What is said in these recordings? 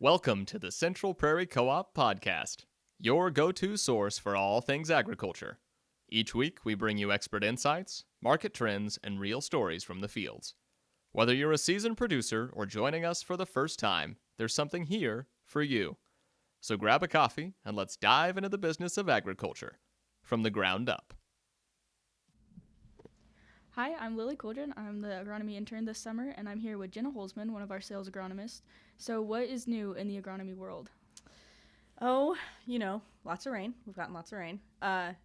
Welcome to the Central Prairie Co-op Podcast, your go-to source for all things agriculture. Each week, we bring you expert insights, market trends, and real stories from the fields. Whether you're a seasoned producer or joining us for the first time, there's something here for you. So grab a coffee and let's dive into the business of agriculture from the ground up. Hi, I'm Lilly. I'm the Agronomy Intern this summer, and I'm here with Ginna Holzman, one of our sales agronomists. So what is new in the agronomy world? Oh, lots of rain. We've gotten lots of rain.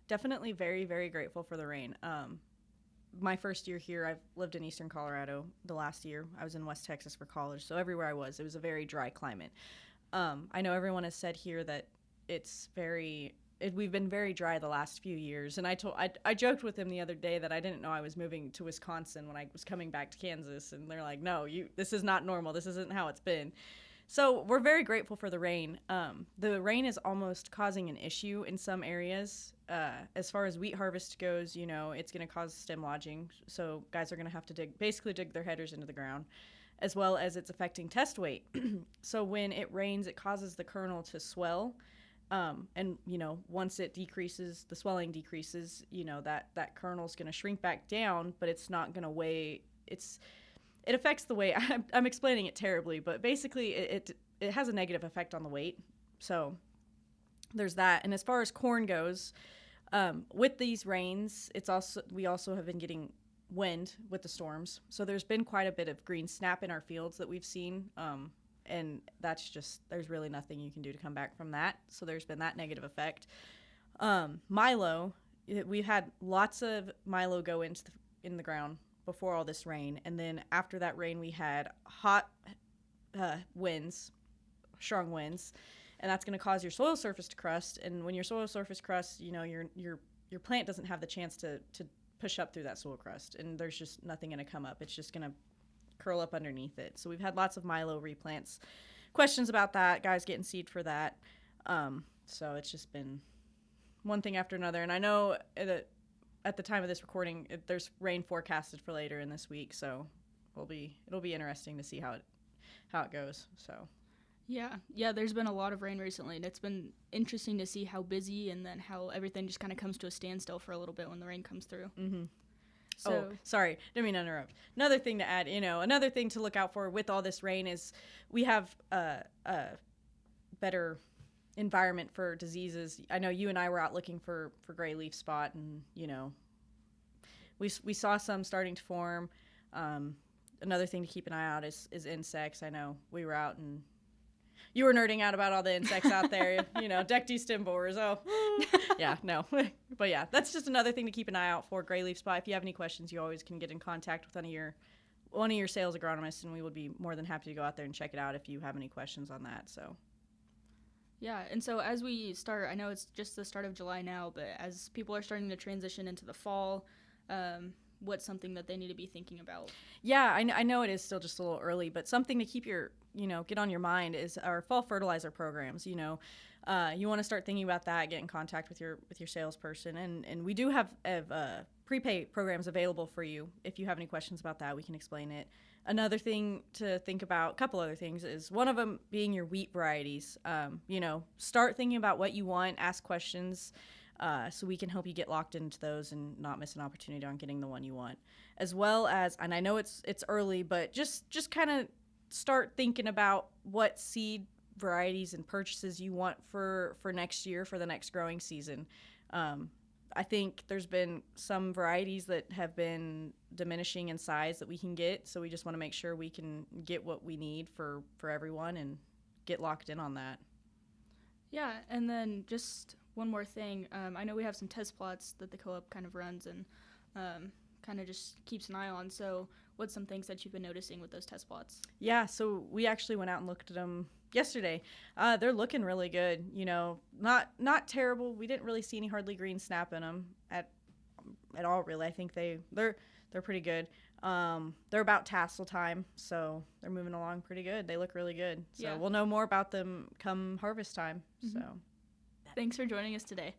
Definitely very, very grateful for the rain. My first year here, I've lived in eastern Colorado. The last year, I was in West Texas for college. So everywhere I was, it was a very dry climate. I know everyone has said here that we've been very dry the last few years. And I joked with him the other day that I didn't know I was moving to Wisconsin when I was coming back to Kansas. And they're like, no, this is not normal. This isn't how it's been. So we're very grateful for the rain. The rain is almost causing an issue in some areas. As far as wheat harvest goes, it's going to cause stem lodging. So guys are going to have to dig their headers into the ground, as well as it's affecting test weight. So when it rains, it causes the kernel to swell. And once it decreases, the swelling decreases, that kernel's going to shrink back down, but it's not going to weigh. It affects the weight. I'm explaining it terribly, but basically it has a negative effect on the weight. So there's that. And as far as corn goes, with these rains, we also have been getting wind with the storms. So there's been quite a bit of green snap in our fields that we've seen. And that's just, there's really nothing you can do to come back from that. So there's been that negative effect. Milo, we've had lots of milo go in the ground before all this rain. And then after that rain, we had hot winds, strong winds. And that's going to cause your soil surface to crust. And when your soil surface crusts, your plant doesn't have the chance to push up through that soil crust. And there's just nothing going to come up. It's just going to curl up underneath it. So we've had lots of milo replants. Questions about that, guys getting seed for that. So it's just been one thing after another. And I know that at the time of this recording, there's rain forecasted for later in this week. So it'll be interesting to see how it goes. So. Yeah, there's been a lot of rain recently, and it's been interesting to see how busy and then how everything just kind of comes to a standstill for a little bit when the rain comes through. Mm-hmm. So, sorry, didn't mean to interrupt. Another thing to add, another thing to look out for with all this rain is we have a better environment for diseases. I know you and I were out looking for gray leaf spot, and we saw some starting to form. Another thing to keep an eye out is insects. I know we were out and you were nerding out about all the insects out there, deck stem borers. Oh, yeah, no. But yeah, that's just another thing to keep an eye out for, gray leaf spot. If you have any questions, you always can get in contact with one of your sales agronomists, and we would be more than happy to go out there and check it out if you have any questions on that. So. Yeah, and so as we start, I know it's just the start of July now, but as people are starting to transition into the fall, what's something that they need to be thinking about? Yeah, I know it is still just a little early, but something to keep get on your mind is our fall fertilizer programs. You want to start thinking about that, get in contact with your salesperson, and we do have prepay programs available for you. If you have any questions about that, we can explain it. Another thing to think about, a couple other things, is one of them being your wheat varieties. Start thinking about what you want, ask questions, so we can help you get locked into those and not miss an opportunity on getting the one you want. As well as, and I know it's early, but just kind of start thinking about what seed varieties and purchases you want for next year, for the next growing season. I think there's been some varieties that have been diminishing in size that we can get, so we just want to make sure we can get what we need for everyone and get locked in on that. Yeah, and then just one more thing. I know we have some test plots that the co-op kind of runs and kind of just keeps an eye on. So what's some things that you've been noticing with those test plots? Yeah, so we actually went out and looked at them yesterday. They're looking really good. Not terrible. We didn't really see any hardly green snap in them at all, really. I think they're pretty good. They're about tassel time, so they're moving along pretty good. They look really good. So We'll know more about them come harvest time. Mm-hmm. So thanks for joining us today.